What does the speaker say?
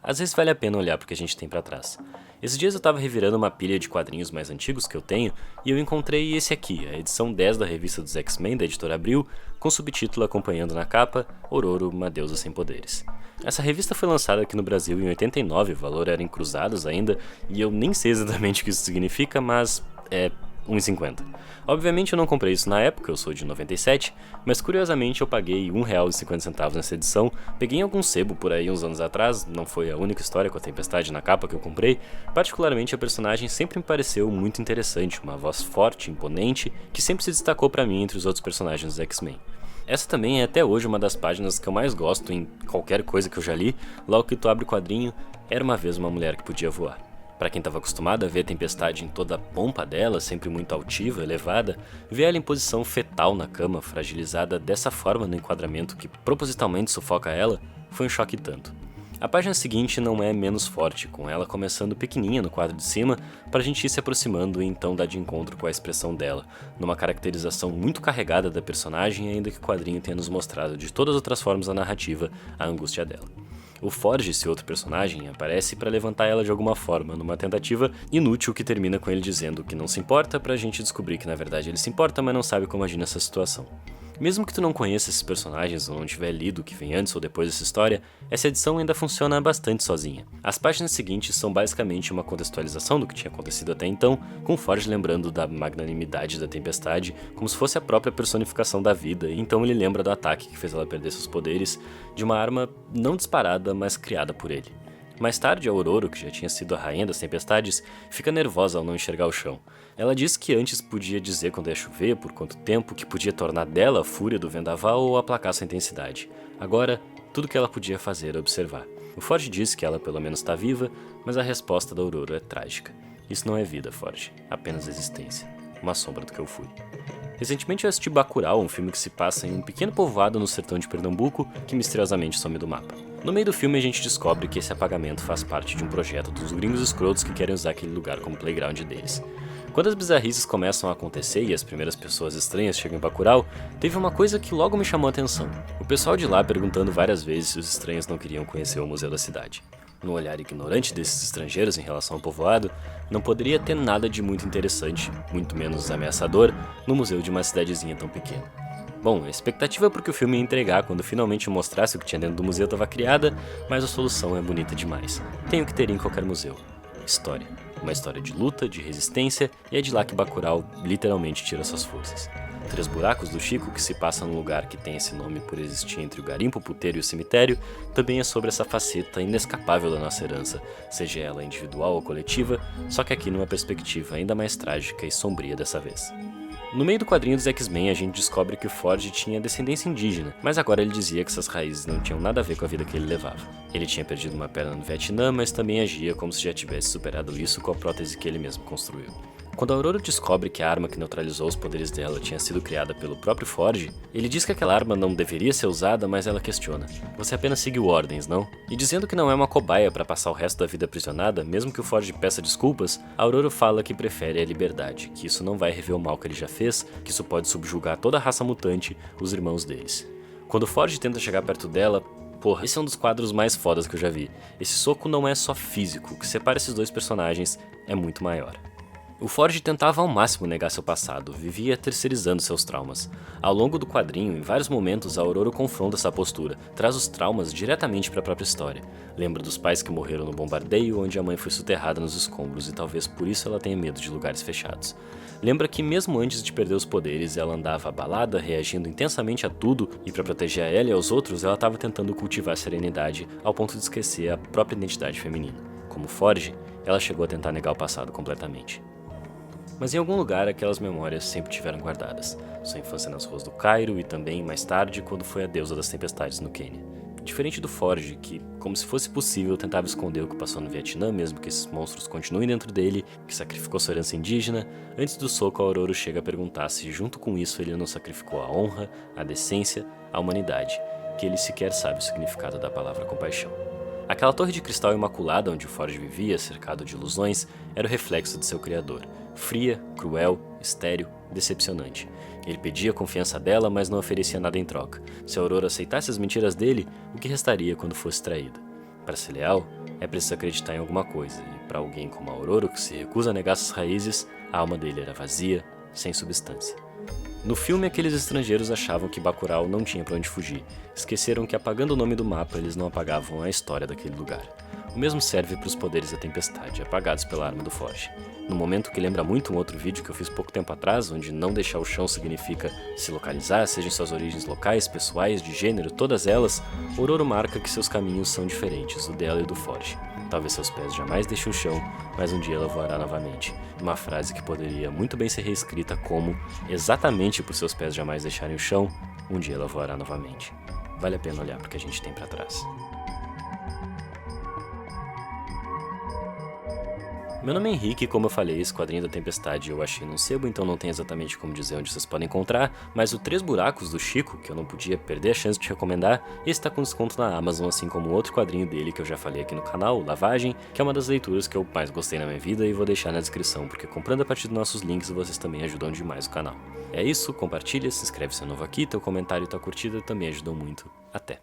Às vezes vale a pena olhar pro que a gente tem pra trás. Esses dias eu tava revirando uma pilha de quadrinhos mais antigos que eu tenho e eu encontrei esse aqui, a edição 10 da revista dos X-Men da editora Abril, com subtítulo acompanhando na capa, Ororo, uma deusa sem poderes. Essa revista foi lançada aqui no Brasil em 89, o valor era em cruzados ainda, e eu nem sei exatamente o que isso significa, mas é 1,50. Obviamente eu não comprei isso na época, eu sou de 97, mas curiosamente eu paguei R$1,50 nessa edição, peguei em algum sebo por aí uns anos atrás, não foi a única história com a Tempestade na capa que eu comprei, particularmente a personagem sempre me pareceu muito interessante, uma voz forte, imponente, que sempre se destacou pra mim entre os outros personagens dos X-Men. Essa também é até hoje uma das páginas que eu mais gosto em qualquer coisa que eu já li, logo que tu abre o quadrinho, era uma vez uma mulher que podia voar. Para quem estava acostumado a ver a Tempestade em toda a pompa dela, sempre muito altiva, elevada, ver ela em posição fetal na cama, fragilizada dessa forma no enquadramento que propositalmente sufoca ela, foi um choque tanto. A página seguinte não é menos forte, com ela começando pequenininha no quadro de cima, para a gente ir se aproximando e então dar de encontro com a expressão dela, numa caracterização muito carregada da personagem, ainda que o quadrinho tenha nos mostrado de todas as outras formas da narrativa a angústia dela. O Forge, esse outro personagem, aparece para levantar ela de alguma forma, numa tentativa inútil que termina com ele dizendo que não se importa, pra gente descobrir que na verdade ele se importa, mas não sabe como agir nessa situação. Mesmo que tu não conheça esses personagens ou não tiver lido o que vem antes ou depois dessa história, essa edição ainda funciona bastante sozinha. As páginas seguintes são basicamente uma contextualização do que tinha acontecido até então, com Forge lembrando da magnanimidade da Tempestade, como se fosse a própria personificação da vida, e então ele lembra do ataque que fez ela perder seus poderes, de uma arma não disparada, mas criada por ele. Mais tarde, a Ororo, que já tinha sido a rainha das tempestades, fica nervosa ao não enxergar o chão. Ela diz que antes podia dizer quando ia chover, por quanto tempo, que podia tornar dela a fúria do vendaval ou aplacar sua intensidade. Agora, tudo que ela podia fazer era observar. O Forge diz que ela pelo menos está viva, mas a resposta da Ororo é trágica. Isso não é vida, Forge, apenas existência. Uma sombra do que eu fui. Recentemente eu assisti Bacurau, um filme que se passa em um pequeno povoado no sertão de Pernambuco que misteriosamente some do mapa. No meio do filme a gente descobre que esse apagamento faz parte de um projeto dos gringos escrotos que querem usar aquele lugar como playground deles. Quando as bizarrices começam a acontecer e as primeiras pessoas estranhas chegam em Bacurau, teve uma coisa que logo me chamou a atenção. O pessoal de lá perguntando várias vezes se os estranhos não queriam conhecer o museu da cidade. No olhar ignorante desses estrangeiros em relação ao povoado, não poderia ter nada de muito interessante, muito menos ameaçador, no museu de uma cidadezinha tão pequena. Bom, a expectativa para que o filme ia entregar quando finalmente mostrasse o que tinha dentro do museu estava criada, mas a solução é bonita demais. Tem o que ter em qualquer museu. História. Uma história de luta, de resistência, e é de lá que Bacurau literalmente tira suas forças. Três Buracos do Chico, que se passa num lugar que tem esse nome por existir entre o garimpo, o puteiro e o cemitério, também é sobre essa faceta inescapável da nossa herança, seja ela individual ou coletiva, só que aqui numa perspectiva ainda mais trágica e sombria dessa vez. No meio do quadrinho dos X-Men, a gente descobre que o Forge tinha descendência indígena, mas agora ele dizia que essas raízes não tinham nada a ver com a vida que ele levava. Ele tinha perdido uma perna no Vietnã, mas também agia como se já tivesse superado isso com a prótese que ele mesmo construiu. Quando a Ororo descobre que a arma que neutralizou os poderes dela tinha sido criada pelo próprio Forge, ele diz que aquela arma não deveria ser usada, mas ela questiona. Você apenas seguiu ordens, não? E dizendo que não é uma cobaia para passar o resto da vida aprisionada, mesmo que o Forge peça desculpas, a Ororo fala que prefere a liberdade, que isso não vai rever o mal que ele já fez, que isso pode subjugar toda a raça mutante, os irmãos deles. Quando o Forge tenta chegar perto dela, porra, esse é um dos quadros mais fodas que eu já vi. Esse soco não é só físico, o que separa esses dois personagens é muito maior. O Forge tentava ao máximo negar seu passado, vivia terceirizando seus traumas. Ao longo do quadrinho, em vários momentos, a Ororo confronta essa postura, traz os traumas diretamente para a própria história. Lembra dos pais que morreram no bombardeio, onde a mãe foi soterrada nos escombros e talvez por isso ela tenha medo de lugares fechados. Lembra que mesmo antes de perder os poderes, ela andava abalada, reagindo intensamente a tudo, e para proteger a ela e aos outros, ela estava tentando cultivar serenidade ao ponto de esquecer a própria identidade feminina. Como Forge, ela chegou a tentar negar o passado completamente. Mas em algum lugar aquelas memórias sempre tiveram guardadas. Sua infância nas ruas do Cairo e também, mais tarde, quando foi a deusa das tempestades no Quênia. Diferente do Forge, que, como se fosse possível, tentava esconder o que passou no Vietnã, mesmo que esses monstros continuem dentro dele, que sacrificou sua herança indígena, antes do soco a Ororo chega a perguntar se junto com isso ele não sacrificou a honra, a decência, a humanidade, que ele sequer sabe o significado da palavra compaixão. Aquela torre de cristal imaculada onde o Forge vivia, cercado de ilusões, era o reflexo de seu criador. Fria, cruel, estéril, decepcionante. Ele pedia a confiança dela, mas não oferecia nada em troca. Se a Aurora aceitasse as mentiras dele, o que restaria quando fosse traída? Para ser leal, É preciso acreditar em alguma coisa, e para alguém como a Ororo, que se recusa a negar suas raízes, a alma dele era vazia, sem substância. No filme, aqueles estrangeiros achavam que Bacurau não tinha para onde fugir. Esqueceram que apagando o nome do mapa, eles não apagavam a história daquele lugar. O mesmo serve para os poderes da tempestade, apagados pela arma do Forge. No momento que lembra muito um outro vídeo que eu fiz pouco tempo atrás, onde não deixar o chão significa se localizar, seja em suas origens locais, pessoais, de gênero, todas elas, Ororo marca que seus caminhos são diferentes, o dela e o do Forge. Talvez seus pés jamais deixem o chão, mas um dia ela voará novamente. Uma frase que poderia muito bem ser reescrita como: exatamente por seus pés jamais deixarem o chão, um dia ela voará novamente. Vale a pena olhar para o que a gente tem para trás. Meu nome é Henrique e, como eu falei, esse quadrinho da Tempestade eu achei num sebo, então não tem exatamente como dizer onde vocês podem encontrar, mas o Três Buracos do Chico, que eu não podia perder a chance de recomendar, esse tá com desconto na Amazon, assim como outro quadrinho dele que eu já falei aqui no canal, Lavagem, que é uma das leituras que eu mais gostei na minha vida e vou deixar na descrição, porque comprando a partir dos nossos links vocês também ajudam demais o canal. É isso, compartilha, se inscreve se é novo aqui, teu comentário e tua curtida também ajudam muito. Até!